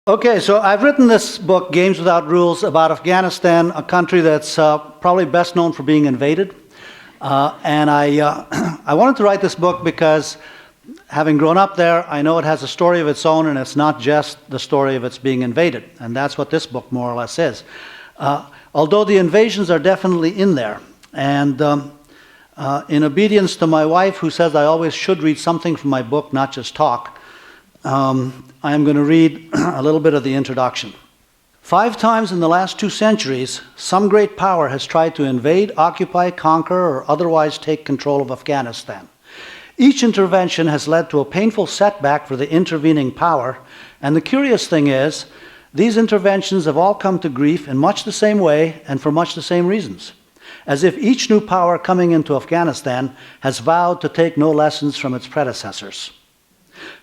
Okay, so I've written this book, Games Without Rules, about Afghanistan, a country that's probably best known for being invaded. And I wanted to write this book because, having grown up there, I know it has a story of its own, and it's not just the story of its being invaded. And that's what this book more or less is. Although the invasions are definitely in there. And in obedience to my wife, who says I always should read something from my book, not just talk, I am going to read a little bit of the introduction. 5 times in the last 2 centuries, some great power has tried to invade, occupy, conquer, or otherwise take control of Afghanistan. Each intervention has led to a painful setback for the intervening power, and the curious thing is, these interventions have all come to grief in much the same way and for much the same reasons, as if each new power coming into Afghanistan has vowed to take no lessons from its predecessors.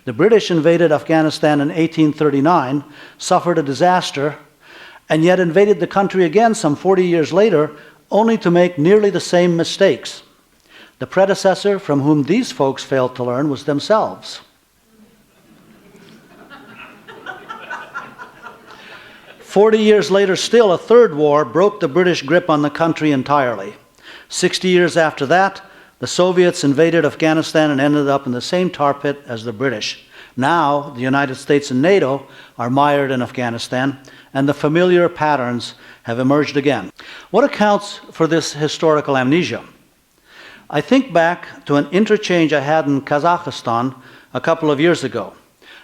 The British invaded Afghanistan in 1839, suffered a disaster, and yet invaded the country again some 40 years later, only to make nearly the same mistakes. The predecessor from whom these folks failed to learn was themselves. 40 years later still, a third war broke the British grip on the country entirely. 60 years after that, the Soviets invaded Afghanistan and ended up in the same tar pit as the British. Now, the United States and NATO are mired in Afghanistan, and the familiar patterns have emerged again. What accounts for this historical amnesia? I think back to an interchange I had in Kazakhstan a couple of years ago.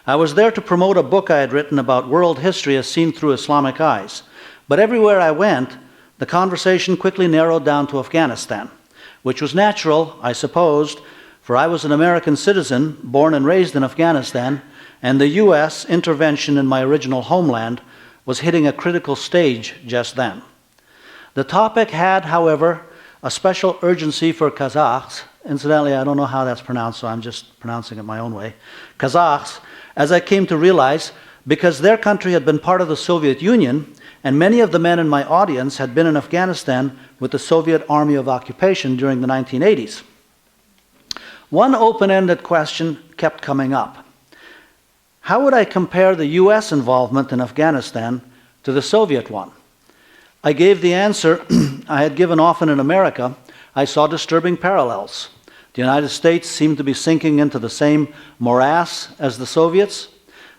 I was there to promote a book I had written about world history as seen through Islamic eyes. But everywhere I went, the conversation quickly narrowed down to Afghanistan, which was natural, I supposed, for I was an American citizen born and raised in Afghanistan, and the U.S. intervention in my original homeland was hitting a critical stage just then. The topic had, however, a special urgency for Kazakhs. Incidentally, I don't know how that's pronounced, so I'm just pronouncing it my own way. Kazakhs, as I came to realize, because their country had been part of the Soviet Union, and many of the men in my audience had been in Afghanistan with the Soviet Army of Occupation during the 1980s. One open-ended question kept coming up. How would I compare the US involvement in Afghanistan to the Soviet one? I gave the answer I had given often in America. I saw disturbing parallels. The United States seemed to be sinking into the same morass as the Soviets.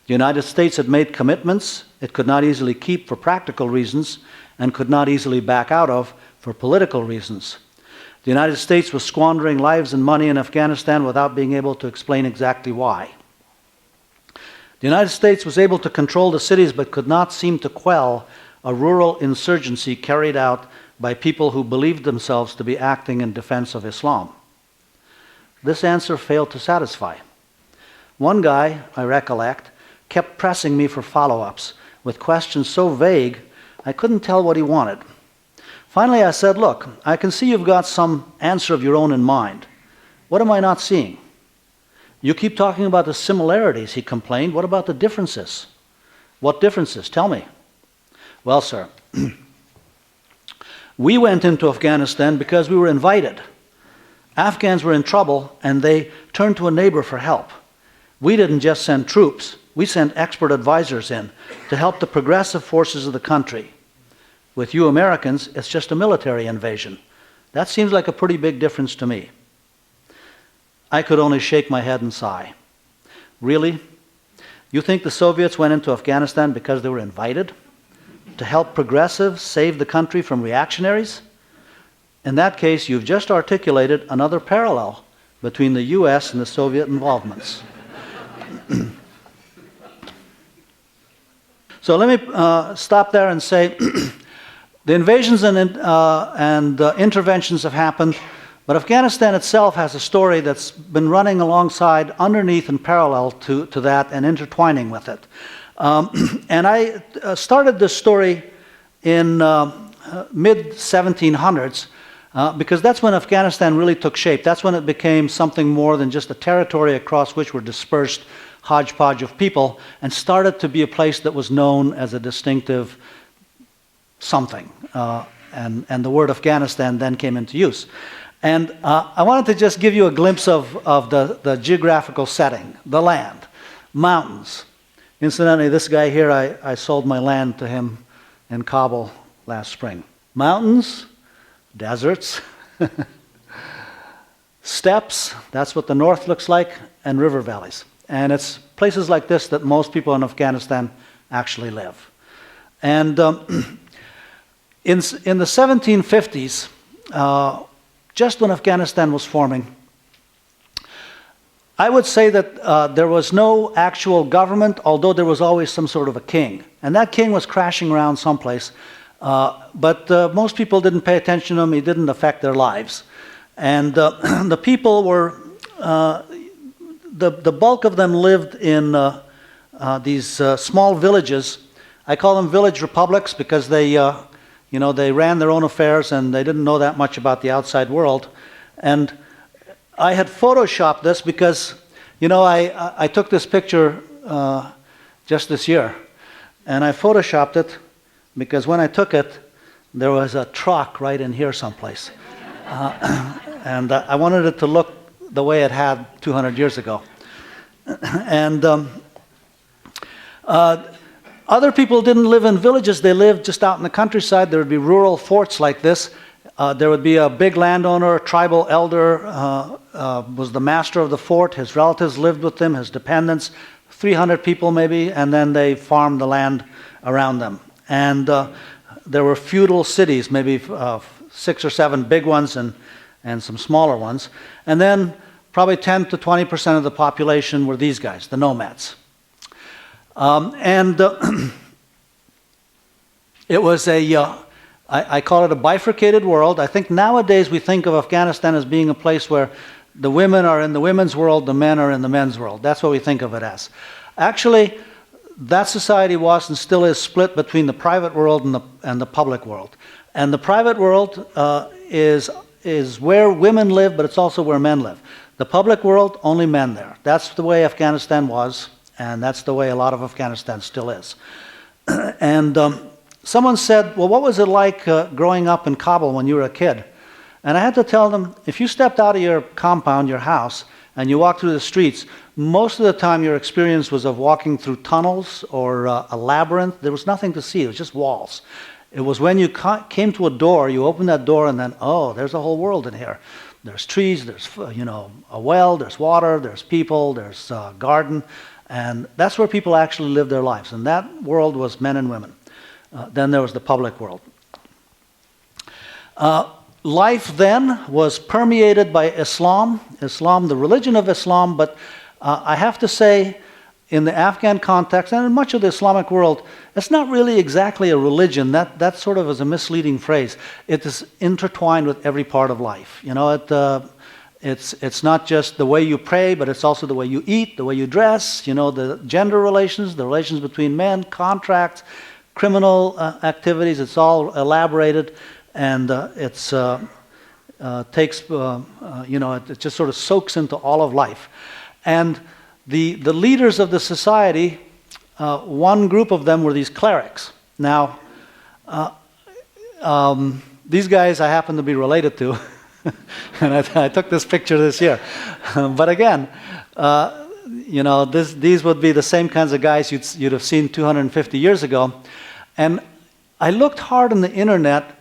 The United States had made commitments it could not easily keep for practical reasons and could not easily back out of for political reasons. The United States was squandering lives and money in Afghanistan without being able to explain exactly why. The United States was able to control the cities but could not seem to quell a rural insurgency carried out by people who believed themselves to be acting in defense of Islam. This answer failed to satisfy. One guy, I recollect, kept pressing me for follow-ups with questions so vague I couldn't tell what he wanted. Finally I said, look, I can see you've got some answer of your own in mind. What am I not seeing? You keep talking about the similarities, he complained. What about the differences? What differences? Tell me. Well, sir, we went into Afghanistan because we were invited. Afghans were in trouble and they turned to a neighbor for help. We didn't just send troops, we sent expert advisors in to help the progressive forces of the country. With you Americans, it's just a military invasion. That seems like a pretty big difference to me. I could only shake my head and sigh. Really? You think the Soviets went into Afghanistan because they were invited? To help progressives save the country from reactionaries? In that case, you've just articulated another parallel between the US and the Soviet involvements. So let me stop there and say the invasions and interventions have happened, but Afghanistan itself has a story that's been running alongside, underneath and parallel to that and intertwining with it. And I started this story in mid-1700s because that's when Afghanistan really took shape. That's when it became something more than just a territory across which were dispersed hodgepodge of people and started to be a place that was known as a distinctive something. And the word Afghanistan then came into use. And I wanted to just give you a glimpse of the geographical setting, the land, mountains, Incidentally, this guy here, I sold my land to him in Kabul last spring. Mountains, deserts, steppes, that's what the north looks like, and river valleys. And it's places like this that most people in Afghanistan actually live. And in the 1750s, just when Afghanistan was forming, I would say that there was no actual government, although there was always some sort of a king. And that king was crashing around someplace, but most people didn't pay attention to him. He didn't affect their lives. And the people were, the bulk of them lived in these small villages. I call them village republics because they, they ran their own affairs and they didn't know that much about the outside world. And I had photoshopped this because, I took this picture just this year. And I photoshopped it because when I took it, there was a truck right in here someplace. And I wanted it to look the way it had 200 years ago. And other people didn't live in villages. They lived just out in the countryside. There would be rural forts like this. There would be a big landowner, a tribal elder, was the master of the fort. His relatives lived with him, his dependents, 300 people maybe, and then they farmed the land around them. And there were feudal cities, maybe 6 or 7 big ones and some smaller ones. And then probably 10 to 20% of the population were these guys, the nomads. It was I call it a bifurcated world. I think nowadays we think of Afghanistan as being a place where the women are in the women's world, the men are in the men's world. That's what we think of it as. Actually, that society was and still is split between the private world and the public world. And the private world is where women live, but it's also where men live. The public world, only men there. That's the way Afghanistan was, and that's the way a lot of Afghanistan still is. And someone said, well, what was it like growing up in Kabul when you were a kid? And I had to tell them, if you stepped out of your compound, your house, and you walked through the streets, most of the time your experience was of walking through tunnels or a labyrinth. There was nothing to see. It was just walls. It was when you came to a door, you opened that door, and then, oh, there's a whole world in here. There's trees, there's a well, there's water, there's people, there's a garden. And that's where people actually lived their lives. And that world was men and women. Then there was the public world. Life then was permeated by Islam, the religion of Islam, but I have to say, in the Afghan context and in much of the Islamic world, it's not really exactly a religion. That sort of is a misleading phrase. It is intertwined with every part of life. It's not just the way you pray, but it's also the way you eat, the way you dress, the gender relations, the relations between men, contracts, criminal activities. It's all elaborated, and it just sort of soaks into all of life. And the leaders of the society, one group of them were these clerics. Now, these guys I happen to be related to, and I took this picture this year. But again, these would be the same kinds of guys you'd have seen 250 years ago. And I looked hard on the internet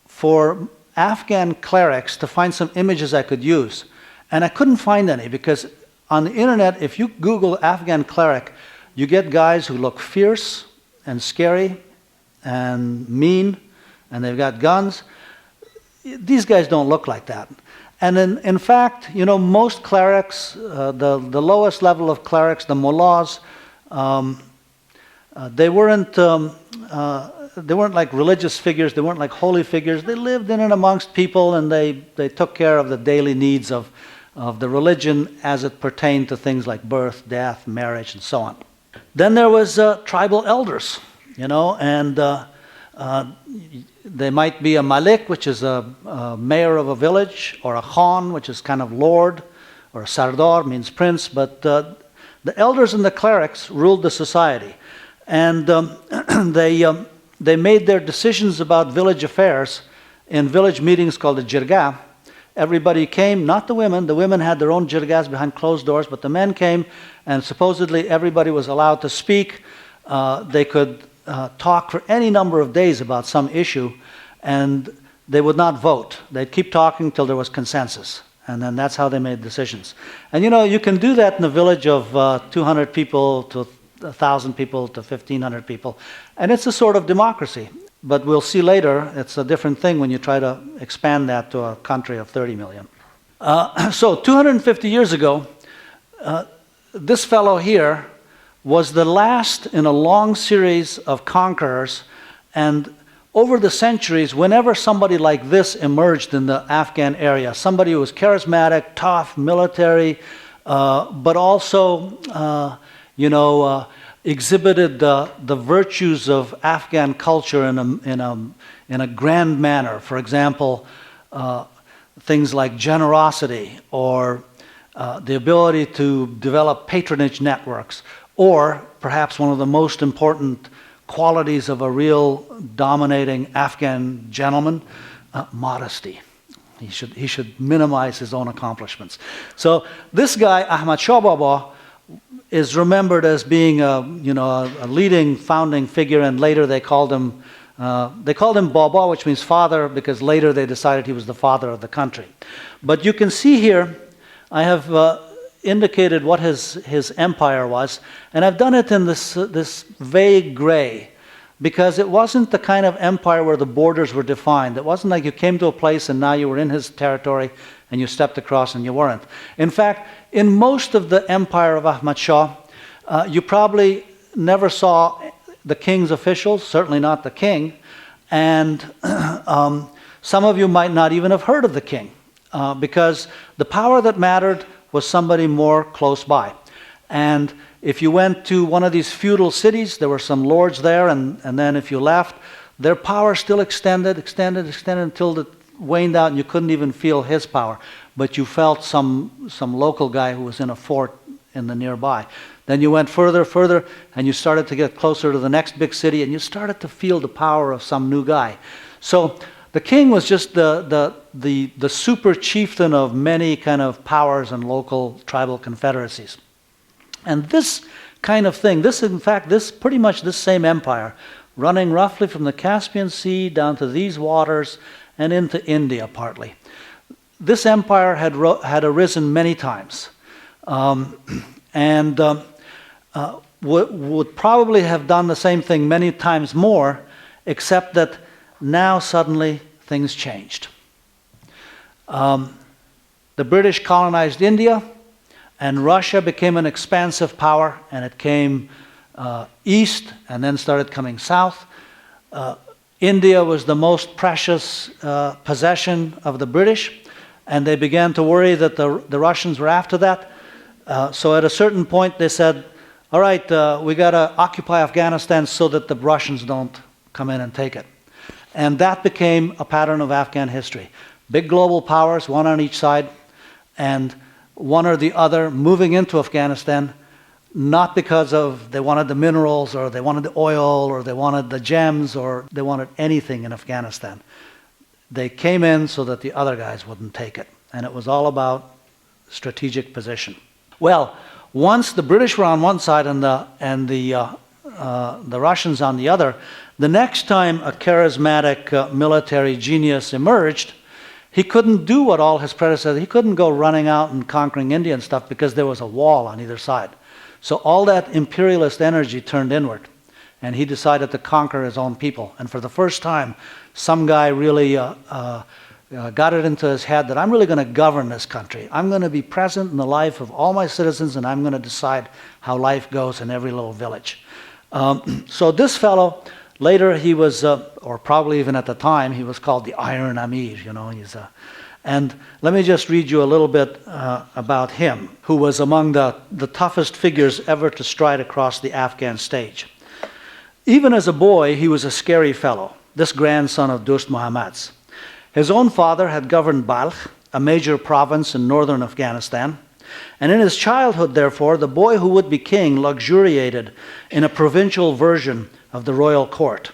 for Afghan clerics to find some images I could use. And I couldn't find any because on the internet, if you Google Afghan cleric, you get guys who look fierce and scary and mean, and they've got guns. These guys don't look like that. And in fact, most clerics, the lowest level of clerics, the mullahs, they weren't like religious figures. They weren't like holy figures. They lived in and amongst people, and they took care of the daily needs of the religion as it pertained to things like birth, death, marriage, and so on. Then there was tribal elders, and they might be a malik, which is a mayor of a village, or a khan, which is kind of lord, or a sardar, means prince. But the elders and the clerics ruled the society. And they made their decisions about village affairs in village meetings called the jirga. Everybody came, not the women. The women had their own jirgas behind closed doors, but the men came, and supposedly everybody was allowed to speak. they could talk for any number of days about some issue, and they would not vote. They'd keep talking till there was consensus, and then that's how they made decisions. And you can do that in a village of 200 people to 1,000 people to 1,500 people, and it's a sort of democracy. But we'll see later, it's a different thing when you try to expand that to a country of 30 million. So 250 years ago, this fellow here was the last in a long series of conquerors, and over the centuries, whenever somebody like this emerged in the Afghan area, somebody who was charismatic, tough, military, but also, exhibited the virtues of Afghan culture in a grand manner. For example, things like generosity, or the ability to develop patronage networks, or perhaps one of the most important qualities of a real dominating Afghan gentleman, modesty. He should minimize his own accomplishments. So this guy, Ahmad Shah Baba, is remembered as being a leading founding figure, and later they called him Baba, which means father, because later they decided he was the father of the country. But you can see here, I have indicated what his empire was, and I've done it in this vague gray, because it wasn't the kind of empire where the borders were defined. It wasn't like you came to a place and now you were in his territory and you stepped across and you weren't. In fact, in most of the empire of Ahmad Shah, you probably never saw the king's officials, certainly not the king, and some of you might not even have heard of the king, because the power that mattered was somebody more close by. And if you went to one of these feudal cities, there were some lords there, and then if you left, their power still extended until it waned out and you couldn't even feel his power. But you felt some local guy who was in a fort in the nearby. Then you went further, and you started to get closer to the next big city, and you started to feel the power of some new guy. So the king was just the super chieftain of many kind of powers and local tribal confederacies. And this kind of thing, this pretty much this same empire, running roughly from the Caspian Sea down to these waters and into India partly. This empire had arisen many times, and would probably have done the same thing many times more, except that now suddenly things changed. The British colonized India, and Russia became an expansive power, and it came east and then started coming south. India was the most precious possession of the British, and they began to worry that the Russians were after that. So at a certain point they said, all right, we got to occupy Afghanistan so that the Russians don't come in and take it. And that became a pattern of Afghan history. Big global powers, one on each side, and one or the other moving into Afghanistan, not because they wanted the minerals, or they wanted the oil, or they wanted the gems, or they wanted anything in Afghanistan. They came in so that the other guys wouldn't take it. And it was all about strategic position. Well, once the British were on one side and the Russians on the other, the next time a charismatic military genius emerged, he couldn't do what all his predecessors, he couldn't go running out and conquering India and stuff, because there was a wall on either side. So all that imperialist energy turned inward, and he decided to conquer his own people. And for the first time, some guy really got it into his head that I'm really going to govern this country. I'm going to be present in the life of all my citizens, and I'm going to decide how life goes in every little village. So this fellow, later he was, or probably even at the time, he was called the Iron Amir, and let me just read you a little bit about him, who was among the toughest figures ever to stride across the Afghan stage. Even as a boy, he was a scary fellow, this grandson of Dost Muhammad's. His own father had governed Balkh, a major province in northern Afghanistan, and in his childhood, therefore, the boy who would be king luxuriated in a provincial version of the royal court.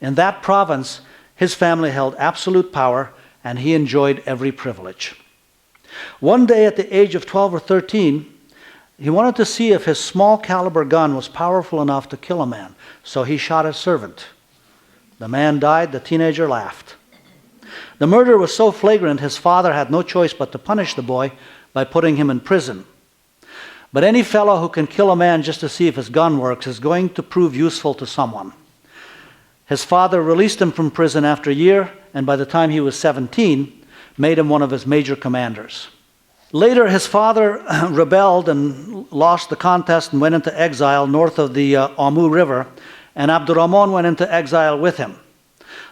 In that province, his family held absolute power, and he enjoyed every privilege. One day at the age of 12 or 13, He wanted to see if his small caliber gun was powerful enough to kill a man. So he shot his servant. The man died, the teenager laughed. The murder was so flagrant, his father had no choice but to punish the boy by putting him in prison. But any fellow who can kill a man just to see if his gun works is going to prove useful to someone. His father released him from prison after a year, and by the time he was 17, made him one of his major commanders. Later, his father rebelled and lost the contest and went into exile north of the Amu River, and Abdurrahman went into exile with him.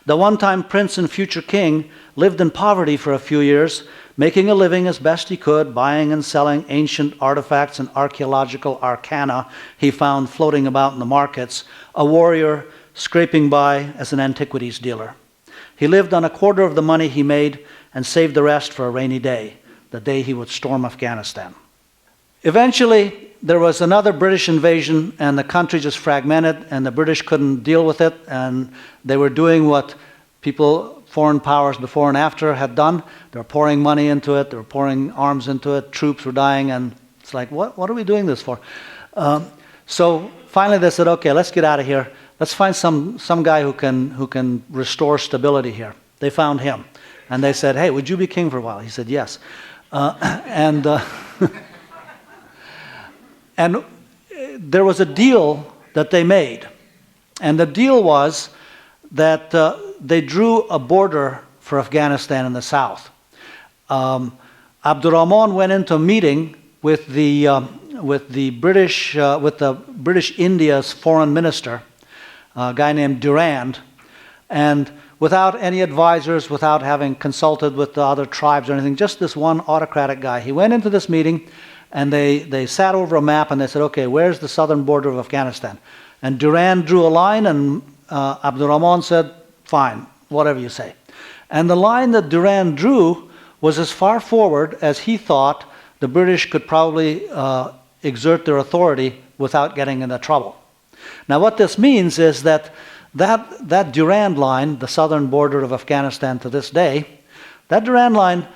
The one-time prince and future king lived in poverty for a few years, making a living as best he could, buying and selling ancient artifacts and archaeological arcana he found floating about in the markets, a warrior scraping by as an antiquities dealer. He lived on a quarter of the money he made and saved the rest for a rainy day, the day he would storm Afghanistan. Eventually, there was another British invasion, and the country just fragmented, and the British couldn't deal with it, and they were doing what foreign powers before and after had done. They were pouring money into it, they were pouring arms into it, troops were dying, and it's like, what are we doing this for? So finally they said, okay, let's get out of here. Let's find some guy who can restore stability here. They found him. And they said, hey, would you be king for a while? He said, yes. And there was a deal that they made. And the deal was that they drew a border for Afghanistan in the south. Abdurrahman went into a meeting with the British India's foreign minister, a guy named Durand, and without any advisors, without having consulted with the other tribes or anything, just this one autocratic guy. He went into this meeting, and they sat over a map, and they said, okay, where's the southern border of Afghanistan? And Durand drew a line, and Abdurrahman said, fine, whatever you say. And the line that Durand drew was as far forward as he thought the British could probably exert their authority without getting into trouble. Now what this means is that Durand line, the southern border of Afghanistan to this day, that Durand line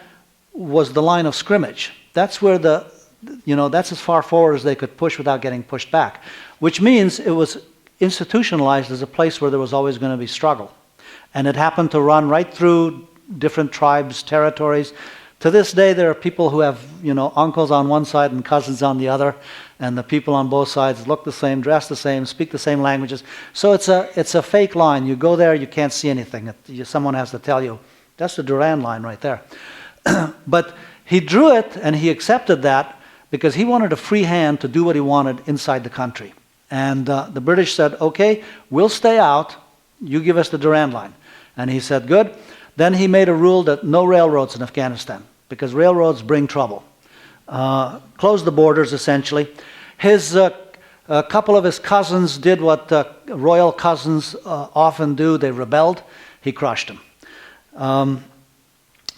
was the line of scrimmage. That's where that's as far forward as they could push without getting pushed back, which means it was institutionalized as a place where there was always going to be struggle. And it happened to run right through different tribes, territories. To this day, there are people who have, uncles on one side and cousins on the other, and the people on both sides look the same, dress the same, speak the same languages. So it's a fake line. You go there, you can't see anything. Someone has to tell you, that's the Durand line right there. But he drew it, and he accepted that because he wanted a free hand to do what he wanted inside the country. And the British said, okay, we'll stay out. You give us the Durand line. And he said, good. Then he made a rule that no railroads in Afghanistan, because railroads bring trouble. Closed the borders, essentially. A couple of his cousins did what royal cousins often do. They rebelled. He crushed them.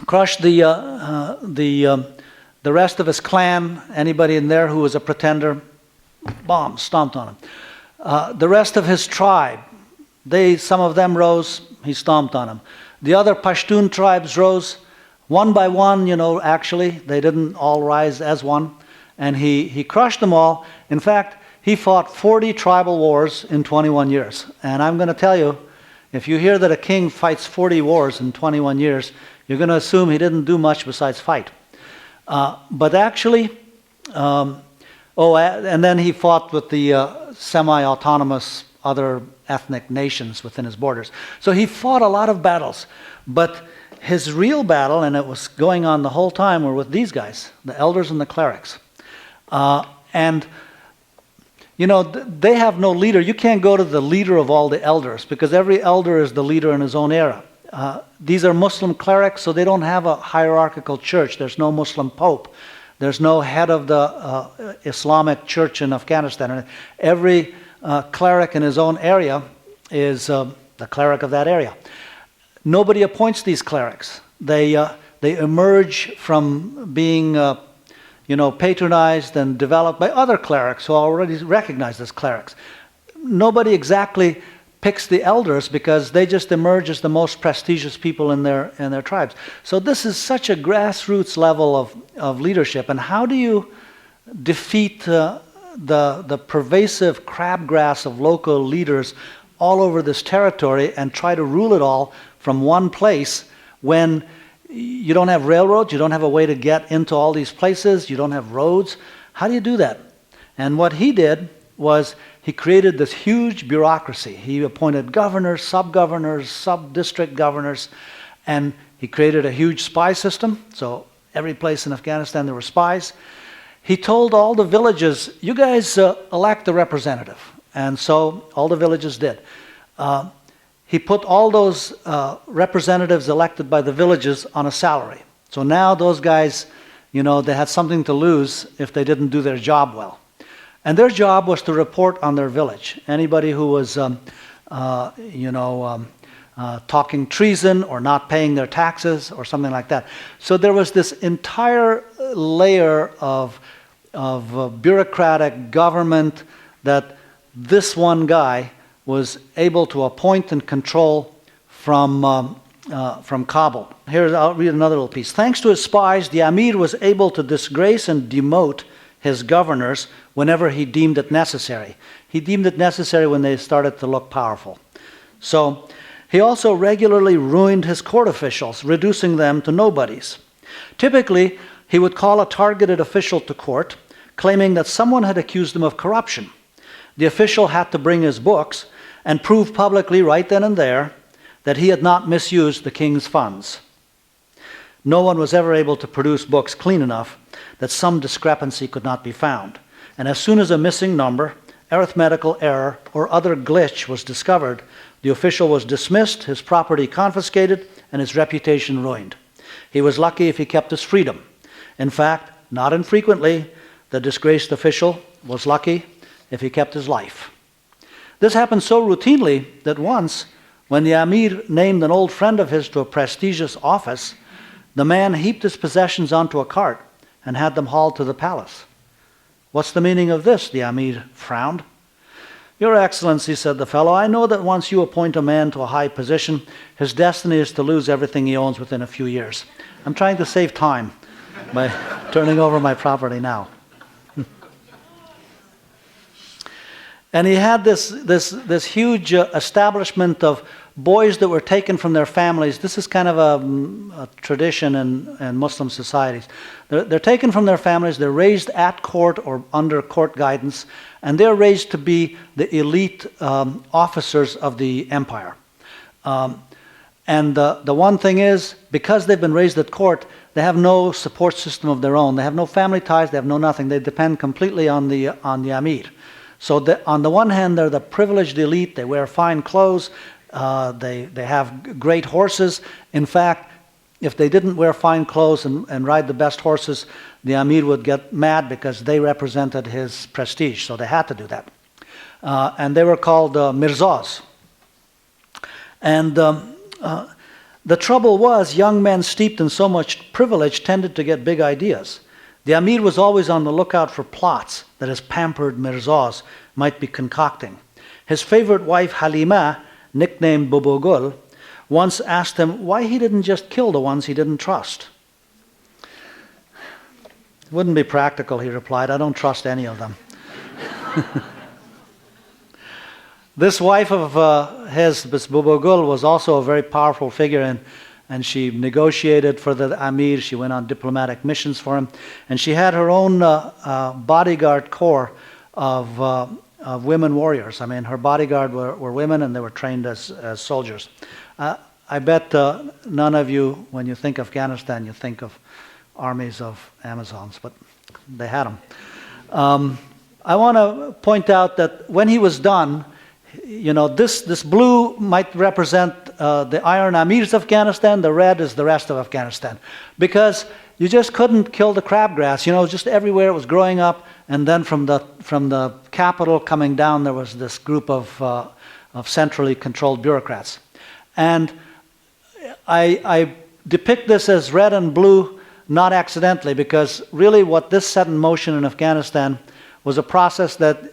Crushed the rest of his clan, anybody in there who was a pretender, bombed, stomped on him. The rest of his tribe, some of them rose, he stomped on them. The other Pashtun tribes rose one by one, actually. They didn't all rise as one. And he crushed them all. In fact, he fought 40 tribal wars in 21 years. And I'm going to tell you, if you hear that a king fights 40 wars in 21 years, you're going to assume he didn't do much besides fight. But actually, and then he fought with the semi-autonomous other ethnic nations within his borders. So he fought a lot of battles. But his real battle, and it was going on the whole time, were with these guys, the elders and the clerics. And they have no leader. You can't go to the leader of all the elders, because every elder is the leader in his own era. These are Muslim clerics, so they don't have a hierarchical church. There's no Muslim pope. There's no head of the Islamic church in Afghanistan. And every cleric in his own area is the cleric of that area. Nobody appoints these clerics. They emerge from being patronized and developed by other clerics who are already recognized as clerics. Nobody exactly picks the elders because they just emerge as the most prestigious people in their tribes. So this is such a grassroots level of leadership. And how do you defeat the pervasive crabgrass of local leaders all over this territory and try to rule it all from one place when you don't have railroads, you don't have a way to get into all these places, you don't have roads? How do you do that? And what he did was he created this huge bureaucracy. He appointed governors, sub-governors, sub-district governors, and he created a huge spy system. So every place in Afghanistan there were spies. He told all the villages, you guys elect a representative. And so all the villages did. He put all those representatives elected by the villages on a salary. So now those guys, you know, they had something to lose if they didn't do their job well. And their job was to report on their village. Anybody who was, talking treason or not paying their taxes or something like that. So there was this entire layer of bureaucratic government that this one guy was able to appoint and control from Kabul. Here, I'll read another little piece. Thanks to his spies, the Amir was able to disgrace and demote his governors whenever he deemed it necessary. He deemed it necessary when they started to look powerful. So he also regularly ruined his court officials, reducing them to nobodies. Typically, he would call a targeted official to court, claiming that someone had accused him of corruption. The official had to bring his books and prove publicly right then and there that he had not misused the king's funds. No one was ever able to produce books clean enough that some discrepancy could not be found. And as soon as a missing number, arithmetical error, or other glitch was discovered, the official was dismissed, his property confiscated, and his reputation ruined. He was lucky if he kept his freedom. In fact, not infrequently, the disgraced official was lucky if he kept his life. This happened so routinely that once, when the Amir named an old friend of his to a prestigious office, the man heaped his possessions onto a cart and had them hauled to the palace. What's the meaning of this? The Amir frowned. Your Excellency, said the fellow, I know that once you appoint a man to a high position, his destiny is to lose everything he owns within a few years. I'm trying to save time by turning over my property now. And he had this huge establishment of boys that were taken from their families. This is kind of a tradition in Muslim societies. They're taken from their families, they're raised at court or under court guidance, and they're raised to be the elite officers of the empire. And the one thing is, because they've been raised at court, they have no support system of their own. They have no family ties, they have no nothing. They depend completely on the Amir. So on the one hand, they're the privileged elite. They wear fine clothes. They have great horses. In fact, if they didn't wear fine clothes and ride the best horses, the Amir would get mad because they represented his prestige. So they had to do that. And they were called Mirzas. And the trouble was, young men steeped in so much privilege tended to get big ideas. The Amir was always on the lookout for plots that his pampered Mirzas might be concocting. His favorite wife, Halima, nicknamed Bubugul, once asked him why he didn't just kill the ones he didn't trust. It wouldn't be practical, he replied. I don't trust any of them. This wife of his, this Bubugul, was also a very powerful figure, and she negotiated for the Amir. She went on diplomatic missions for him. And she had her own bodyguard corps of women warriors. I mean, her bodyguard were women, and they were trained as soldiers. I bet none of you, when you think Afghanistan, you think of armies of Amazons, but they had them. I want to point out that when he was done, you know, this blue might represent the Iron Amirs of Afghanistan, the red is the rest of Afghanistan. Because you just couldn't kill the crabgrass, you know, just everywhere it was growing up, and then from the capital coming down, there was this group of centrally controlled bureaucrats. And I depict this as red and blue, not accidentally, because really what this set in motion in Afghanistan was a process that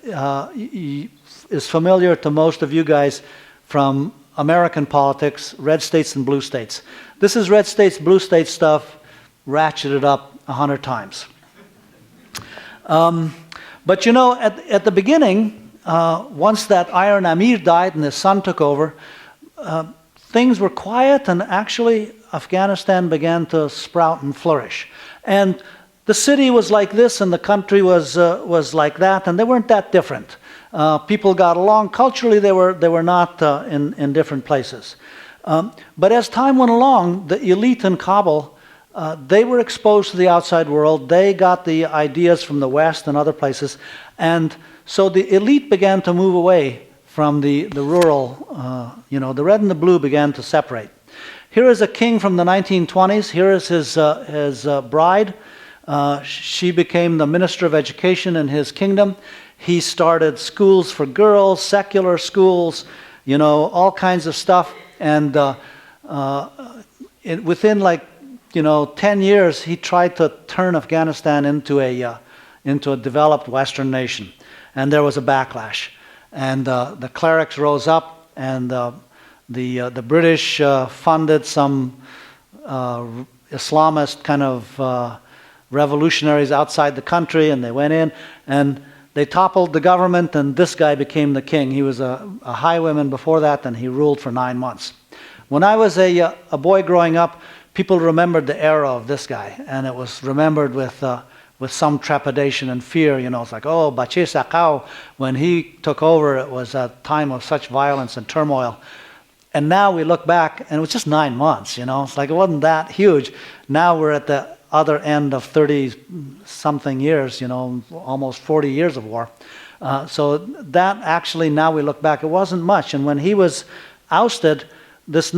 is familiar to most of you guys from American politics, red states and blue states. This is red states, blue states stuff, ratcheted up 100 times. But you know, at the beginning, once that Iron Amir died and his son took over, things were quiet, and actually Afghanistan began to sprout and flourish. And the city was like this, and the country was like that, and they weren't that different. People got along. Culturally, they were not in different places. But as time went along, the elite in Kabul, they were exposed to the outside world. They got the ideas from the West and other places. And so the elite began to move away from the rural, the red and the blue began to separate. Here is a king from the 1920s. Here is his bride. She became the minister of education in his kingdom. He started schools for girls, secular schools, all kinds of stuff. And within 10 years, he tried to turn Afghanistan into a developed Western nation. And there was a backlash. And the clerics rose up, and the British funded some Islamist kind of revolutionaries outside the country, and they went in, and they toppled the government, and this guy became the king. He was a highwayman before that, and he ruled for 9 months. When I was a boy growing up, people remembered the era of this guy, and it was remembered with some trepidation and fear. It's like, oh, Bache Sakau, when he took over, it was a time of such violence and turmoil. And now we look back, and it was just 9 months, It's like it wasn't that huge. Now we're at the other end of 30-something years, almost 40 years of war. So that actually, now we look back, it wasn't much. And when he was ousted, this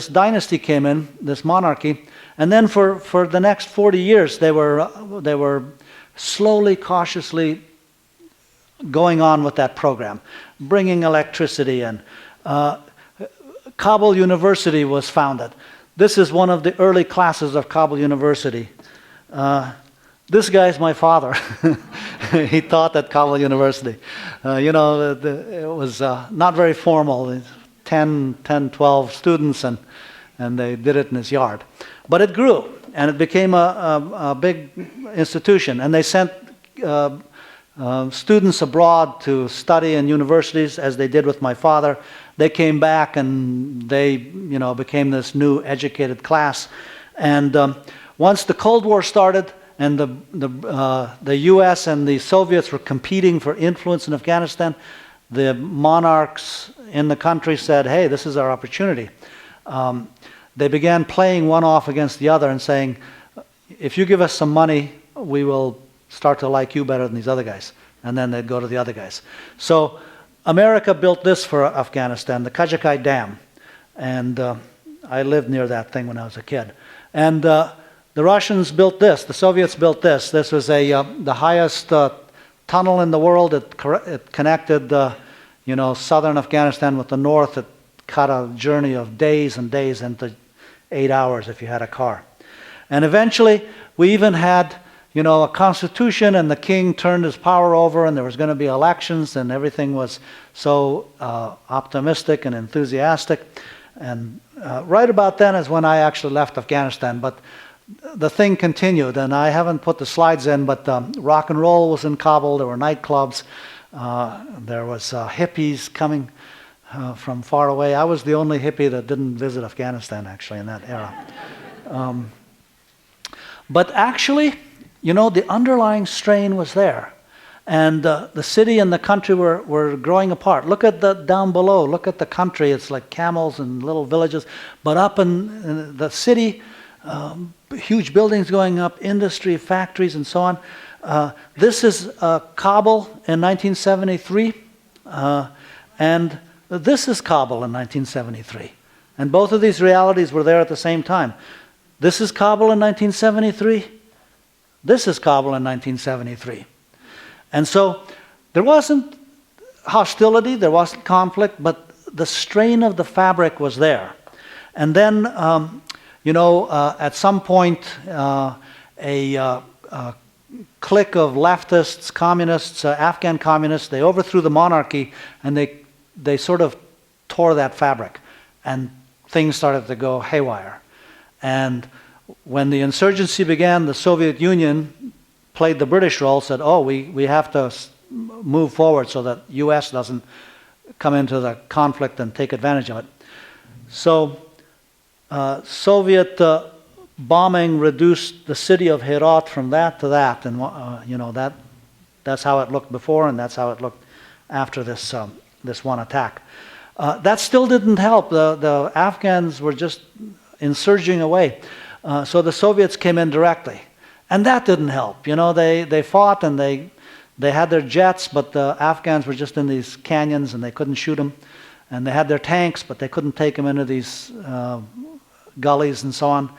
dynasty came in, this monarchy, and then for the next 40 years, they were slowly, cautiously going on with that program, bringing electricity in. Kabul University was founded. This is one of the early classes of Kabul University. This guy's my father. He taught at Kabul University. It was not very formal. 10, 12 students, and they did it in his yard. But it grew, and it became a big institution. And they sent students abroad to study in universities, as they did with my father. They came back, and they became this new educated class. And once the Cold War started, and the U.S. and the Soviets were competing for influence in Afghanistan, the monarchs in the country said, hey, this is our opportunity. They began playing one off against the other and saying, if you give us some money, we will start to like you better than these other guys. And then they'd go to the other guys. So America built this for Afghanistan, the Kajakai Dam. And I lived near that thing when I was a kid. And the Russians built this. The Soviets built this. This was the highest tunnel in the world. It connected southern Afghanistan with the north. It cut a journey of days and days into 8 hours if you had a car. And eventually, we even had a constitution, and the king turned his power over, and there was going to be elections, and everything was so optimistic and enthusiastic. And right about then is when I actually left Afghanistan. But the thing continued, and I haven't put the slides in, but rock and roll was in Kabul. There were nightclubs. There was hippies coming from far away. I was the only hippie that didn't visit Afghanistan, actually, in that era. But actually, the underlying strain was there. And the city and the country were growing apart. Look at down below. Look at the country. It's like camels and little villages. But up in the city, huge buildings going up, industry, factories, and so on. This is Kabul in 1973. And this is Kabul in 1973. And both of these realities were there at the same time. This is Kabul in 1973. This is Kabul in 1973. And so there wasn't hostility, there wasn't conflict, but the strain of the fabric was there. And then, at some point, a clique of leftists, communists, Afghan communists, they overthrew the monarchy, and they sort of tore that fabric, and things started to go haywire. And when the insurgency began, the Soviet Union played the British role, said, oh, we have to move forward so that U.S. doesn't come into the conflict and take advantage of it. So Soviet bombing reduced the city of Herat from that to that, and that's how it looked before, and that's how it looked after this one attack. That still didn't help. The Afghans were just insurging away. So the Soviets came in directly. And that didn't help. They fought and they had their jets, but the Afghans were just in these canyons and they couldn't shoot them. And they had their tanks, but they couldn't take them into these gullies and so on.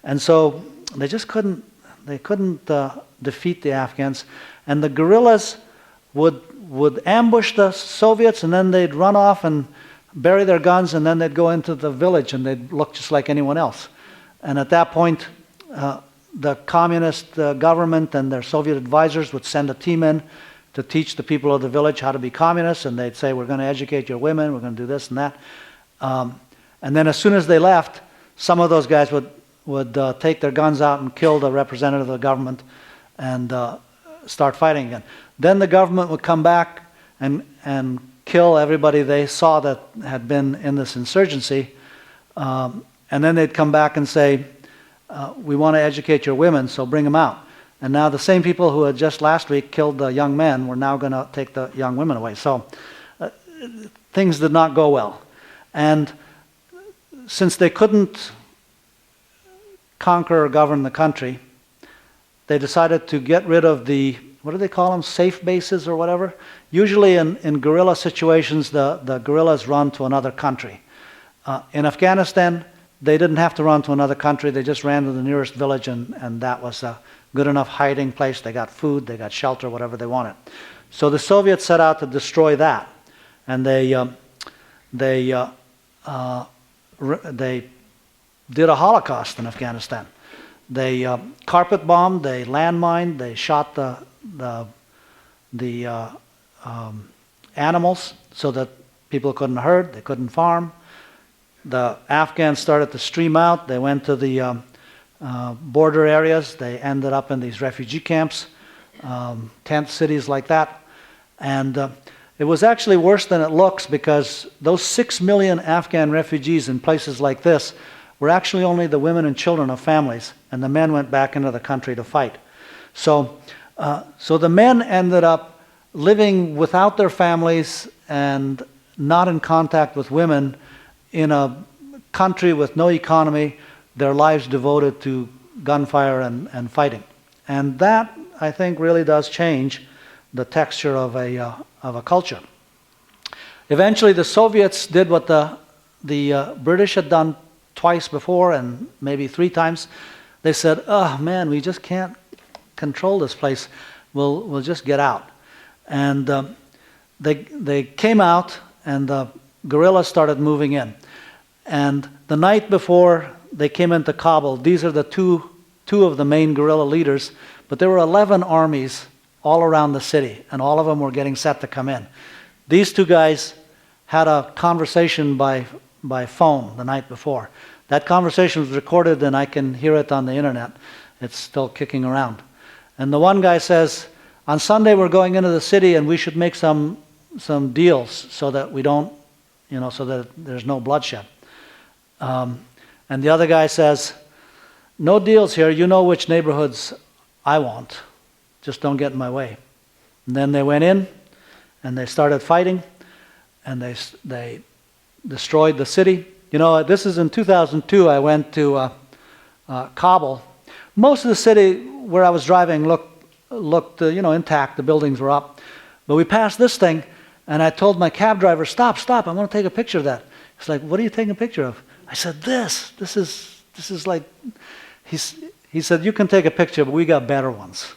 And so they just couldn't defeat the Afghans. And the guerrillas would ambush the Soviets, and then they'd run off and bury their guns, and then they'd go into the village and they'd look just like anyone else. And at that point, the communist government and their Soviet advisors would send a team in to teach the people of the village how to be communists, and they'd say, we're going to educate your women, we're going to do this and that. And then as soon as they left, some of those guys would take their guns out and kill the representative of the government and start fighting again. Then the government would come back and kill everybody they saw that had been in this insurgency. And then they'd come back and say, we want to educate your women, so bring them out. And now the same people who had just last week killed the young men were now going to take the young women away. So things did not go well. And since they couldn't conquer or govern the country, they decided to get rid of the, what do they call them, safe bases or whatever? Usually in guerrilla situations, the guerrillas run to another country. In Afghanistan, they didn't have to run to another country. They just ran to the nearest village, and that was a good enough hiding place. They got food, they got shelter, whatever they wanted. So the Soviets set out to destroy that, and they did a Holocaust in Afghanistan. They carpet bombed, they landmined, they shot the animals so that people couldn't herd, they couldn't farm. The Afghans started to stream out. They went to the border areas. They ended up in these refugee camps, tent cities like that. And it was actually worse than it looks, because those 6 million Afghan refugees in places like this were actually only the women and children of families, and the men went back into the country to fight. So the men ended up living without their families and not in contact with women in a country with no economy, their lives devoted to gunfire and fighting. And that, I think, really does change the texture of a culture. Eventually, the Soviets did what the British had done twice before, and maybe 3 times. They said, oh man, we just can't control this place. We'll just get out. And they came out, and the guerrillas started moving in. And the night before they came into Kabul, these are the two of the main guerrilla leaders, but there were 11 armies all around the city, and all of them were getting set to come in. These 2 guys had a conversation by phone the night before. That conversation was recorded, and I can hear it on the internet. It's still kicking around. And the one guy says, on Sunday we're going into the city, and we should make some deals so that we don't, so that there's no bloodshed. And the other guy says, no deals here, you know which neighborhoods I want. Just don't get in my way. And then they went in, and they started fighting, and they destroyed the city. This is in 2002, I went to Kabul. Most of the city where I was driving looked intact, the buildings were up. But we passed this thing, and I told my cab driver, stop, I want to take a picture of that. He's like, what are you taking a picture of? I said, this is like, he said, you can take a picture, but we got better ones.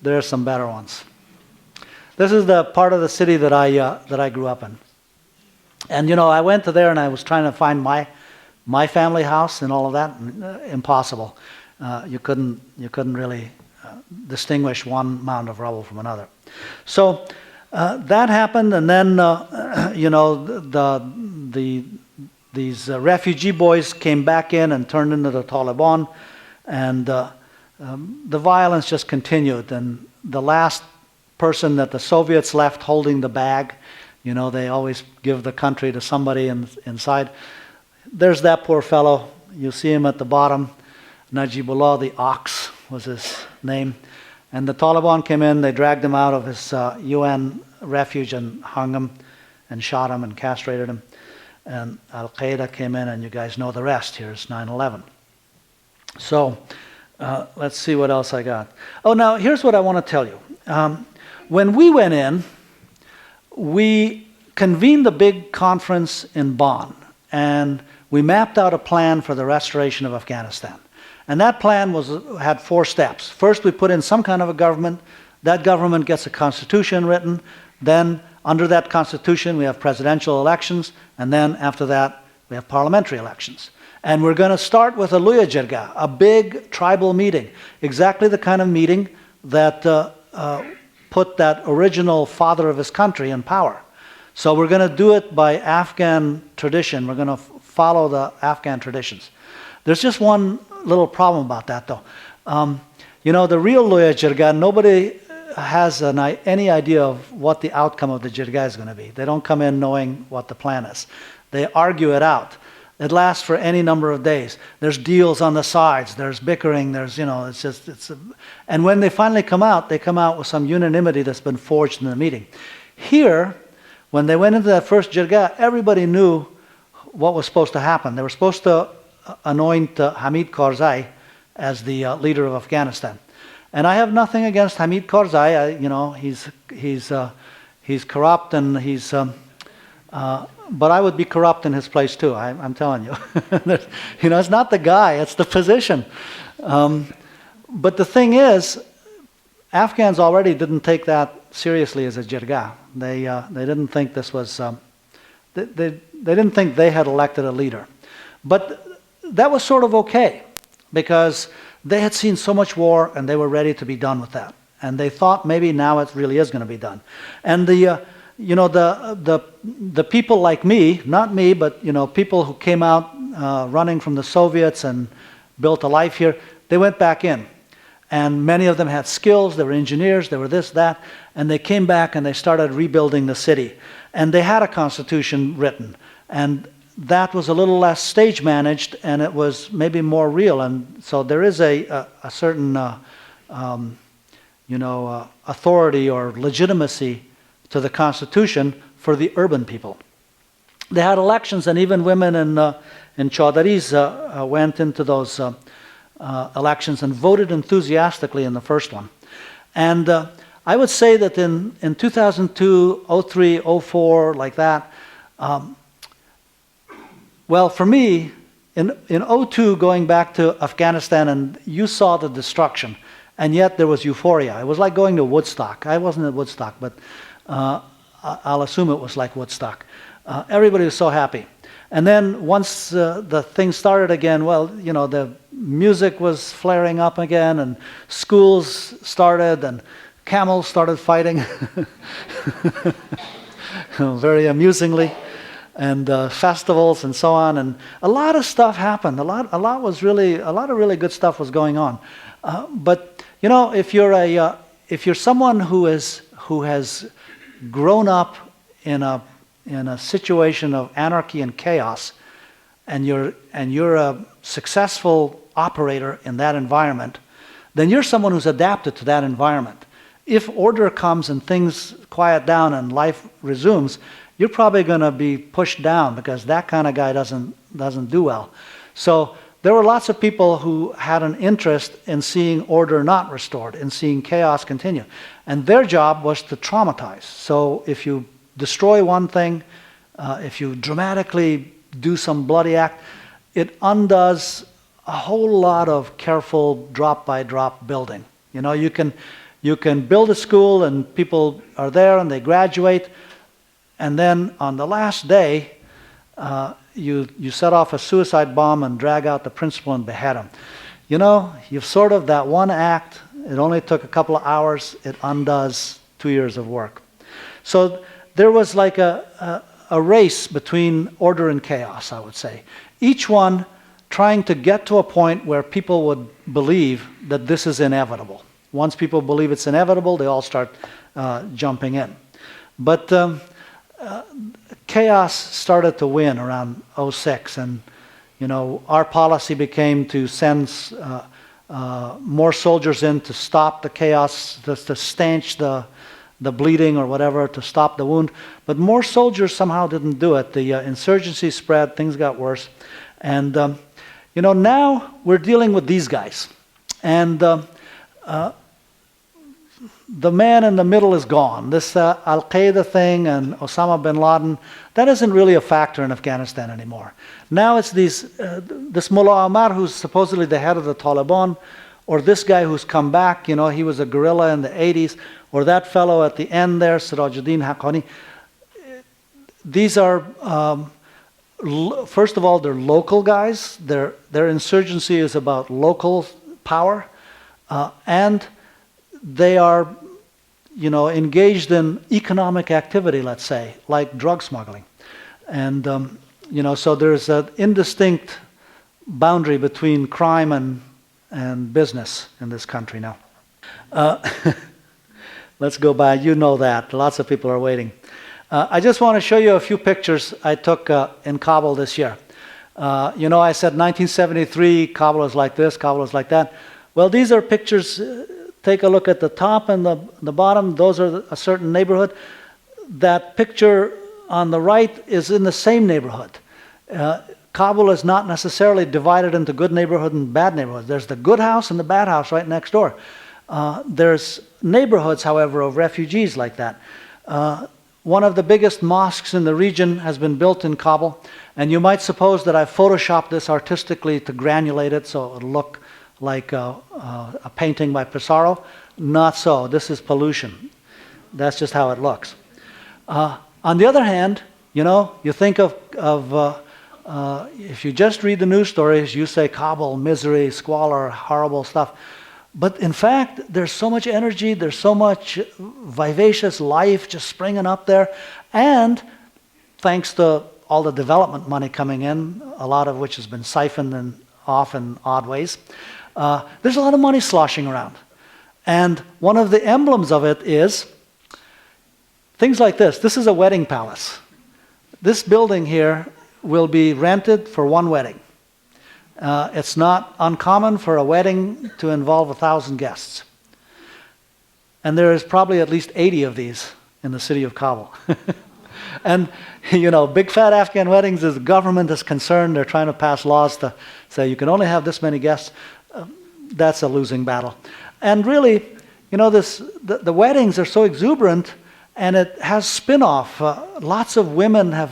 There are some better ones. This is the part of the city that I grew up in. And I went to there, and I was trying to find my family house and all of that. Impossible. You couldn't really distinguish one mound of rubble from another. So that happened, and then these refugee boys came back in and turned into the Taliban, and the violence just continued. And the last person that the Soviets left holding the bag, they always give the country to somebody inside. There's that poor fellow. You see him at the bottom. Najibullah, the ox, was his name. And the Taliban came in, they dragged him out of his UN refuge and hung him and shot him and castrated him. And Al-Qaeda came in, and you guys know the rest. Here's 9/11. So let's see what else I got. Oh, now here's what I want to tell you. When we went in, we convened a big conference in Bonn, and we mapped out a plan for the restoration of Afghanistan. And that plan had 4 steps. First, we put in some kind of a government. That government gets a constitution written. Then, under that constitution, we have presidential elections. And then, after that, we have parliamentary elections. And we're going to start with a Luya Jirga, a big tribal meeting. Exactly the kind of meeting that put that original father of his country in power. So we're going to do it by Afghan tradition. We're going to follow the Afghan traditions. There's just one little problem about that, though. The real Luya Jirga, nobody has any idea of what the outcome of the Jirga is going to be. They don't come in knowing what the plan is. They argue it out. It lasts for any number of days. There's deals on the sides. There's bickering. There's, and when they finally come out, they come out with some unanimity that's been forged in the meeting. Here, when they went into that first Jirga, everybody knew what was supposed to happen. They were supposed to anoint Hamid Karzai as the leader of Afghanistan. And I have nothing against Hamid Karzai. He's corrupt, and but I would be corrupt in his place too. I'm telling you. It's not the guy; it's the position. But the thing is, Afghans already didn't take that seriously as a jirga. They didn't think this was. They didn't think they had elected a leader, but that was sort of okay, because they had seen so much war and they were ready to be done with that. And they thought maybe now it really is going to be done. And the people like me, not me, but people who came out running from the Soviets and built a life here, they went back in. And many of them had skills, they were engineers, they were this, that, and they came back and they started rebuilding the city. And they had a constitution written. And that was a little less stage managed, and it was maybe more real. And so there is a certain authority or legitimacy to the Constitution for the urban people. They had elections, and even women in Chowdhuris went into those elections and voted enthusiastically in the first one. And I would say that in 2002, 03, 04, like that, well, for me, in 02, going back to Afghanistan, and you saw the destruction, and yet there was euphoria. It was like going to Woodstock. I wasn't at Woodstock, but I'll assume it was like Woodstock. Everybody was so happy. And then once the thing started again, well, the music was flaring up again, and schools started, and camels started fighting, very amusingly. And festivals and so on, and a lot of stuff happened. A lot of really good stuff was going on. But if you're someone who has grown up in a situation of anarchy and chaos, and you're a successful operator in that environment, then you're someone who's adapted to that environment. If order comes and things quiet down and life resumes, you're probably going to be pushed down, because that kind of guy doesn't do well. So there were lots of people who had an interest in seeing order not restored, in seeing chaos continue. And their job was to traumatize. So if you destroy one thing, if you dramatically do some bloody act, it undoes a whole lot of careful drop-by-drop building. You can build a school and people are there and they graduate, and then on the last day, you set off a suicide bomb and drag out the principal and behead him. You've sort of, that one act, it only took a couple of hours, it undoes 2 years of work. So there was like a race between order and chaos, I would say. Each one trying to get to a point where people would believe that this is inevitable. Once people believe it's inevitable, they all start jumping in. But chaos started to win around '06, and our policy became to send more soldiers in to stop the chaos, to stanch the bleeding or whatever, to stop the wound. But more soldiers somehow didn't do it. The insurgency spread, things got worse. And now we're dealing with these guys. And the man in the middle is gone. This Al-Qaeda thing and Osama bin Laden, that isn't really a factor in Afghanistan anymore. Now it's this Mullah Omar, who's supposedly the head of the Taliban, or this guy who's come back, he was a guerrilla in the 80s, or that fellow at the end there, Sirajuddin Haqqani. These are, first of all, they're local guys. Their insurgency is about local power, and they are, engaged in economic activity, let's say, like drug smuggling. And, so there's an indistinct boundary between crime and business in this country now. Let's go by. You know that. Lots of people are waiting. I just want to show you a few pictures I took in Kabul this year. I said 1973, Kabul is like this, Kabul is like that. Well, these are pictures. Take a look at the top and the bottom. Those are a certain neighborhood. That picture on the right is in the same neighborhood. Kabul is not necessarily divided into good neighborhood and bad neighborhoods. There's the good house and the bad house right next door. There's neighborhoods, however, of refugees like that. One of the biggest mosques in the region has been built in Kabul, and you might suppose that I photoshopped this artistically to granulate it so it'll look like a painting by Pissarro. Not so. This is pollution. That's just how it looks. On the other hand, you think of if you just read the news stories, you say Kabul, misery, squalor, horrible stuff. But in fact, there's so much energy, there's so much vivacious life just springing up there. And thanks to all the development money coming in, a lot of which has been siphoned off in odd ways, there's a lot of money sloshing around. And one of the emblems of it is things like this. This is a wedding palace. This building here will be rented for one wedding. It's not uncommon for a wedding to involve 1,000 guests. And there is probably at least 80 of these in the city of Kabul. And, big fat Afghan weddings, as the government is concerned, they're trying to pass laws to say you can only have this many guests. That's a losing battle. And really, the weddings are so exuberant, and it has spin-off. Lots of women have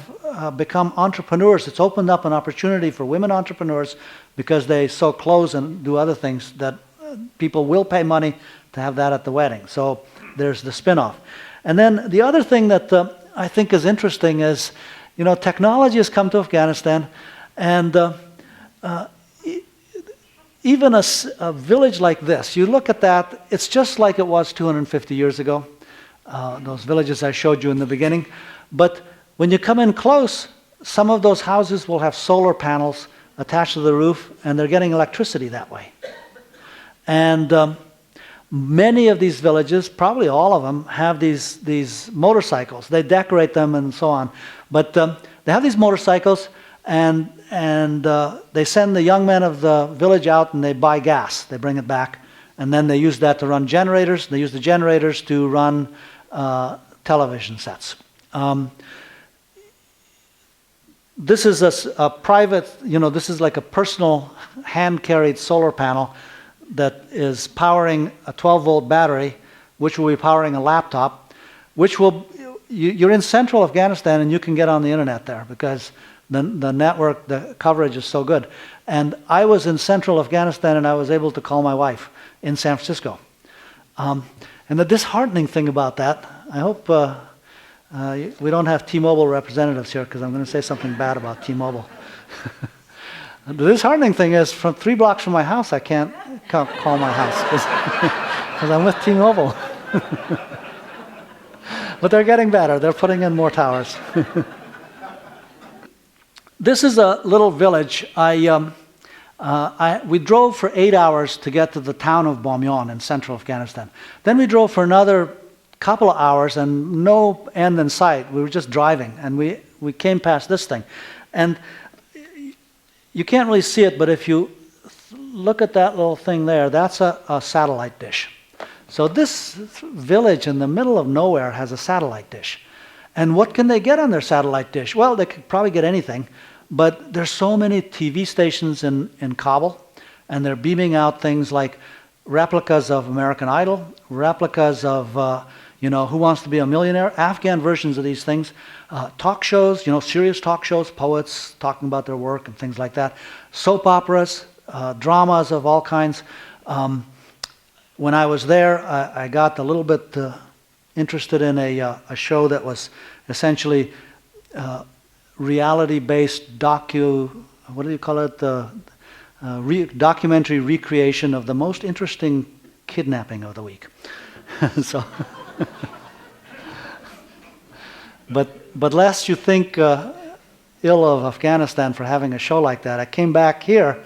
become entrepreneurs. It's opened up an opportunity for women entrepreneurs because they sew clothes and do other things that people will pay money to have that at the wedding. So there's the spin-off. And then the other thing that I think is interesting is, technology has come to Afghanistan, and even a village like this, you look at that, it's just like it was 250 years ago, those villages I showed you in the beginning. But when you come in close, some of those houses will have solar panels attached to the roof, and they're getting electricity that way. And many of these villages, probably all of them, have these motorcycles. They decorate them and so on. But they have these motorcycles, and they send the young men of the village out and they buy gas. They bring it back, and then they use that to run generators. They use the generators to run television sets. This is a private, this is like a personal hand-carried solar panel that is powering a 12-volt battery, which will be powering a laptop, which will, you're in central Afghanistan and you can get on the internet there because the network, the coverage is so good. And I was in central Afghanistan and I was able to call my wife in San Francisco. And the disheartening thing about that, I hope we don't have T-Mobile representatives here because I'm going to say something bad about T-Mobile. The disheartening thing is, from 3 blocks from my house, I can't call my house because I'm with T-Mobile. But they're getting better. They're putting in more towers. This is a little village. I We drove for 8 hours to get to the town of Bamyan in central Afghanistan. Then we drove for another couple of hours and no end in sight. We were just driving, and we came past this thing. And you can't really see it, but if you look at that little thing there, that's a satellite dish. So this village in the middle of nowhere has a satellite dish. And what can they get on their satellite dish? Well, they could probably get anything, but there's so many TV stations in Kabul, and they're beaming out things like replicas of American Idol, replicas of Who Wants to Be a Millionaire, Afghan versions of these things, talk shows, serious talk shows, poets talking about their work and things like that, soap operas, dramas of all kinds. When I was there, I got a little bit interested in a show that was essentially reality-based documentary recreation of the most interesting kidnapping of the week. So, but lest you think ill of Afghanistan for having a show like that, I came back here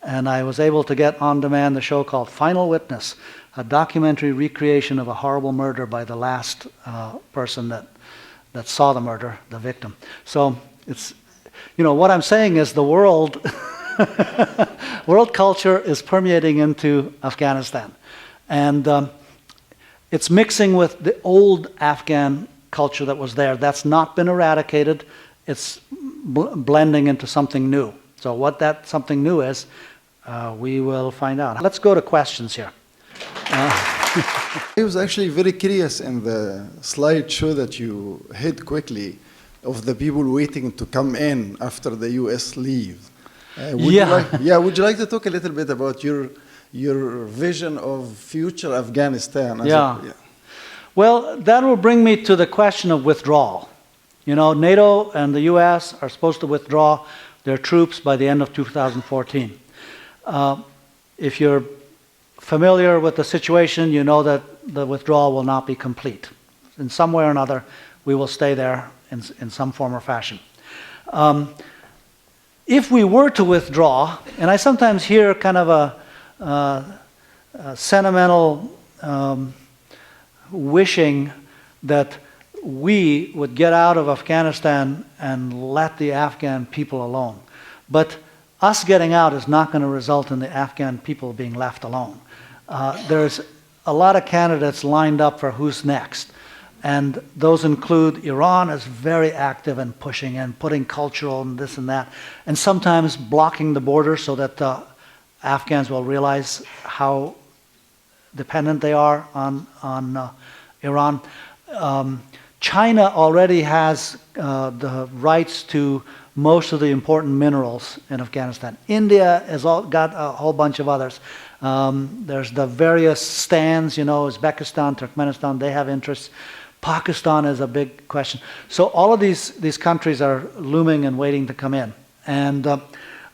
and I was able to get on demand the show called Final Witness, a documentary recreation of a horrible murder by the last person that saw the murder, the victim. So it's, what I'm saying is the world culture is permeating into Afghanistan. And it's mixing with the old Afghan culture that was there. That's not been eradicated. It's blending into something new. So what that something new is, we will find out. Let's go to questions here. I was actually very curious in the slideshow that you hit quickly of the people waiting to come in after the U.S. leave. Would you like to talk a little bit about your vision of future Afghanistan? Well, that will bring me to the question of withdrawal. NATO and the U.S. are supposed to withdraw their troops by the end of 2014. If you're familiar with the situation, you know that the withdrawal will not be complete. In some way or another, we will stay there in some form or fashion. If we were to withdraw, and I sometimes hear kind of a sentimental wishing that we would get out of Afghanistan and let the Afghan people alone. But us getting out is not going to result in the Afghan people being left alone. There's a lot of candidates lined up for who's next. And those include Iran is very active in pushing and putting cultural and this and that, and sometimes blocking the border so that the Afghans will realize how dependent they are on Iran. China already has the rights to most of the important minerals in Afghanistan. India has got a whole bunch of others. There's the various stands, Uzbekistan, Turkmenistan, they have interests. Pakistan is a big question. So all of these countries are looming and waiting to come in. And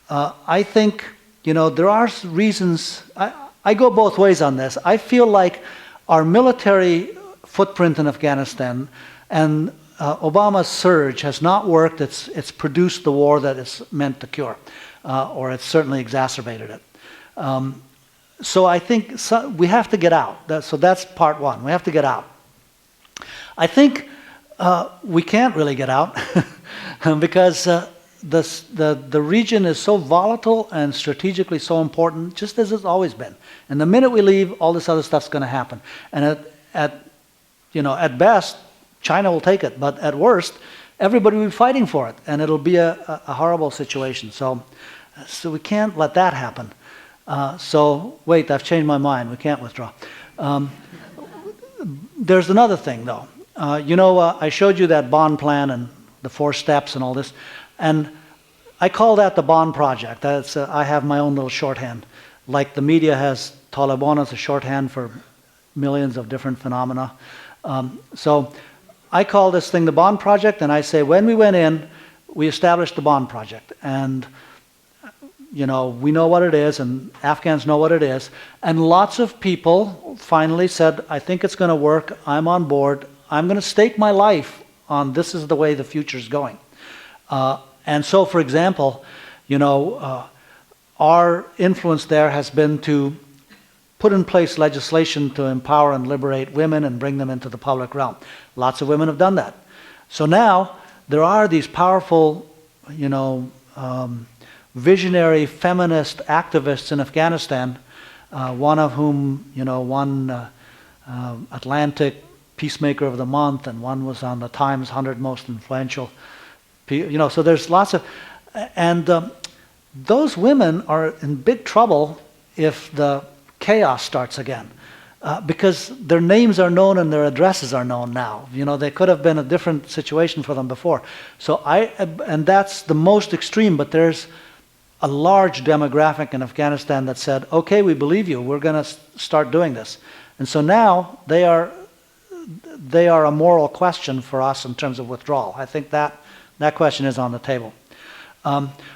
I think, there are reasons. I go both ways on this. I feel like our military footprint in Afghanistan and Obama's surge has not worked. It's produced the war that it's meant to cure, or it's certainly exacerbated it. So I think we have to get out. So that's part one. We have to get out. I think we can't really get out because the region is so volatile and strategically so important, just as it's always been. And the minute we leave, all this other stuff's going to happen. And at best, China will take it, but at worst, everybody will be fighting for it, and it'll be a horrible situation. So we can't let that happen. Wait, I've changed my mind. We can't withdraw. There's another thing, though. I showed you that bond plan and the 4 steps and all this, and I call that the bond project. I have my own little shorthand. Like the media has Taliban as a shorthand for millions of different phenomena. So I call this thing the bond project, and I say when we went in, we established the bond project. And we know what it is, and Afghans know what it is. And lots of people finally said, I think it's going to work. I'm on board. I'm going to stake my life on this is the way the future's going. And so, for example, our influence there has been to put in place legislation to empower and liberate women and bring them into the public realm. Lots of women have done that. So now there are these powerful, visionary feminist activists in Afghanistan, one of whom, won Atlantic Peacemaker of the Month, and one was on the Times 100 Most Influential. So there's lots of, and those women are in big trouble if the chaos starts again, because their names are known and their addresses are known now. They could have been a different situation for them before. So and that's the most extreme, but there's a large demographic in Afghanistan that said, okay, we believe you, we're going to start doing this. And so now they are a moral question for us in terms of withdrawal. I think that question is on the table.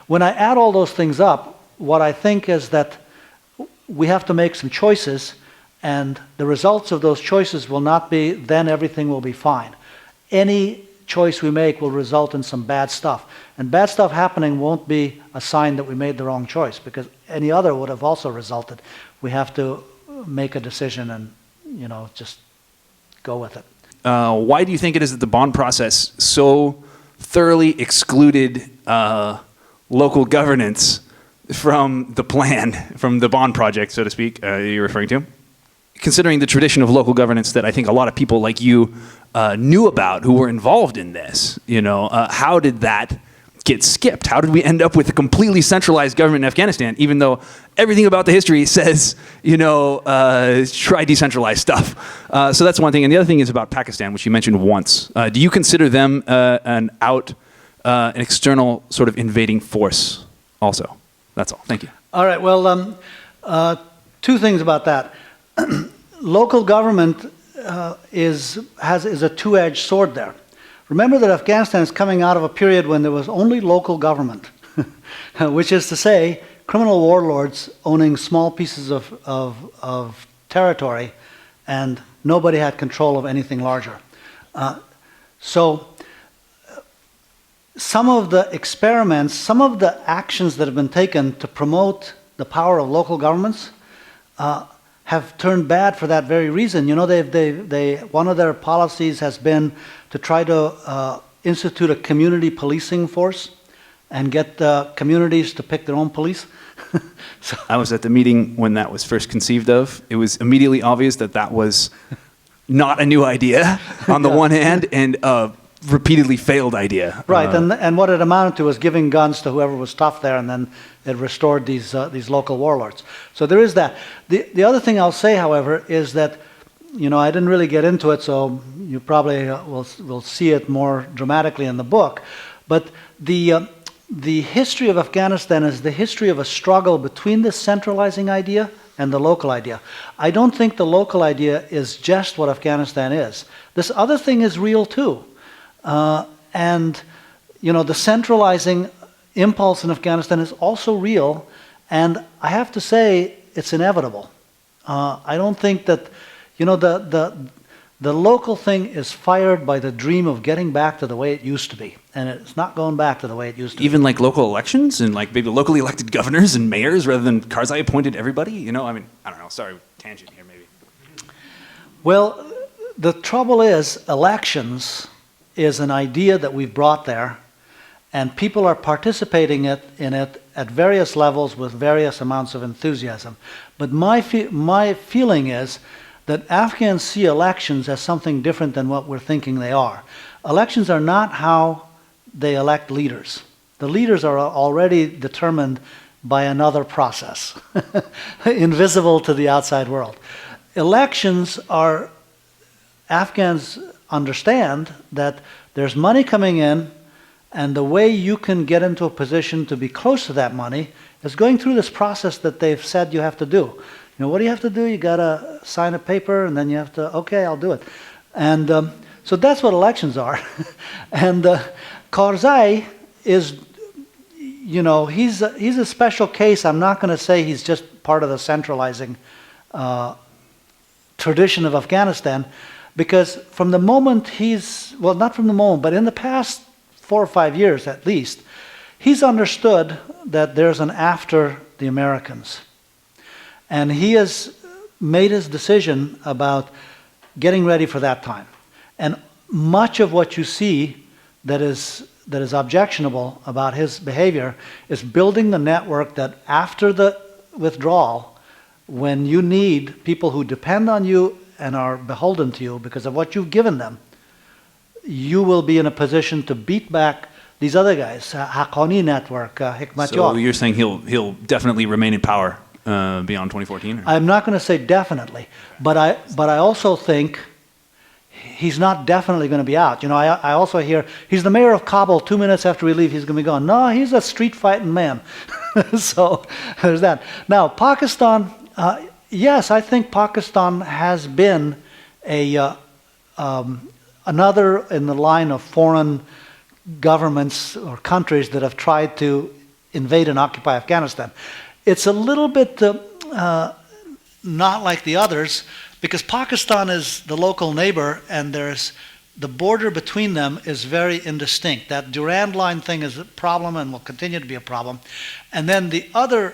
When I add all those things up, what I think is that we have to make some choices, and the results of those choices will not be, then everything will be fine. Any choice we make will result in some bad stuff. And bad stuff happening won't be a sign that we made the wrong choice, because any other would have also resulted. We have to make a decision and, just go with it. Why do you think it is that the bond process so thoroughly excluded local governance from the plan, from the bond project, so to speak, you're referring to? Considering the tradition of local governance that I think a lot of people like you knew about who were involved in this, how did that get skipped? How did we end up with a completely centralized government in Afghanistan, even though everything about the history says, try decentralized stuff? So that's one thing. And the other thing is about Pakistan, which you mentioned once. Do you consider them an external sort of invading force also? That's all. Thank you. All right. Well, two things about that. Local government is a two-edged sword there. Remember that Afghanistan is coming out of a period when there was only local government, which is to say, criminal warlords owning small pieces of territory, and nobody had control of anything larger. So some of the experiments, some of the actions that have been taken to promote the power of local governments have turned bad for that very reason. One of their policies has been to try to institute a community policing force and get communities to pick their own police. So, I was at the meeting when that was first conceived of. It was immediately obvious that was not a new idea on the one hand, and repeatedly failed idea. Right, and what it amounted to was giving guns to whoever was tough there, and then it restored these local warlords. So there is that. The other thing I'll say, however, is that I didn't really get into it, so you probably will see it more dramatically in the book. But the history of Afghanistan is the history of a struggle between the centralizing idea and the local idea. I don't think the local idea is just what Afghanistan is. This other thing is real too. And the centralizing impulse in Afghanistan is also real, and I have to say it's inevitable. I don't think that the local thing is fired by the dream of getting back to the way it used to be, and it's not going back to the way it used to be. Even like local elections and like maybe locally elected governors and mayors rather than Karzai appointed everybody. I don't know. Sorry, tangent here maybe. Well, the trouble is elections is an idea that we've brought there, and people are participating in it at various levels with various amounts of enthusiasm. But my feeling is that Afghans see elections as something different than what we're thinking they are. Elections are not how they elect leaders. The leaders are already determined by another process, invisible to the outside world. Elections are, Afghans understand that there's money coming in, and the way you can get into a position to be close to that money is going through this process that they've said you have to do. What do you have to do? You got to sign a paper, and then you have to, okay, I'll do it. And so that's what elections are. And Karzai is, he's a special case. I'm not going to say he's just part of the centralizing tradition of Afghanistan, because from the moment not from the moment, but in the past 4 or 5 years at least, he's understood that there's an after the Americans. And he has made his decision about getting ready for that time. And much of what you see that is objectionable about his behavior is building the network that after the withdrawal, when you need people who depend on you and are beholden to you because of what you've given them, you will be in a position to beat back these other guys, Haqqani network, Hikmat So Yawad. you're saying he'll definitely remain in power beyond 2014? Or? I'm not going to say definitely, but I also think he's not definitely going to be out. You know, I also hear he's the mayor of Kabul. 2 minutes after we leave, he's going to be gone. No, he's a street fighting man. So there's that. Now, Pakistan, yes, I think Pakistan has been another in the line of foreign governments or countries that have tried to invade and occupy Afghanistan. It's a little bit not like the others, because Pakistan is the local neighbor, and the border between them is very indistinct. That Durand Line thing is a problem and will continue to be a problem. And then the other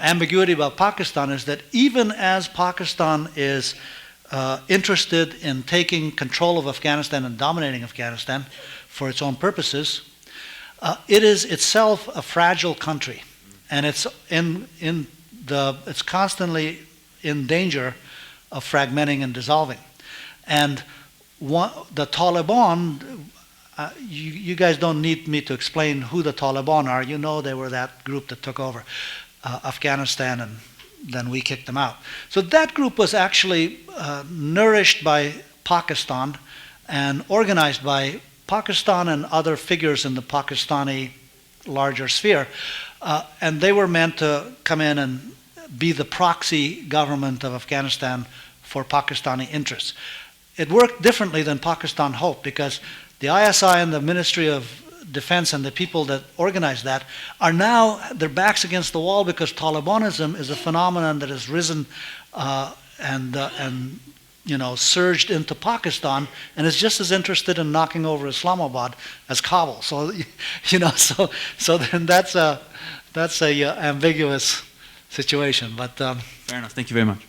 ambiguity about Pakistan is that even as Pakistan is interested in taking control of Afghanistan and dominating Afghanistan for its own purposes, it is itself a fragile country, and it's it's constantly in danger of fragmenting and dissolving. And the Taliban, you guys don't need me to explain who the Taliban are. You know they were that group that took over Afghanistan, and then we kicked them out. So that group was actually nourished by Pakistan and organized by Pakistan and other figures in the Pakistani larger sphere. And they were meant to come in and be the proxy government of Afghanistan for Pakistani interests. It worked differently than Pakistan hoped, because the ISI and the Ministry of Defense and the people that organized that are now, their backs against the wall, because Talibanism is a phenomenon that has risen and surged into Pakistan, and is just as interested in knocking over Islamabad as Kabul. So, so then that's a ambiguous situation. But fair enough. Thank you very much.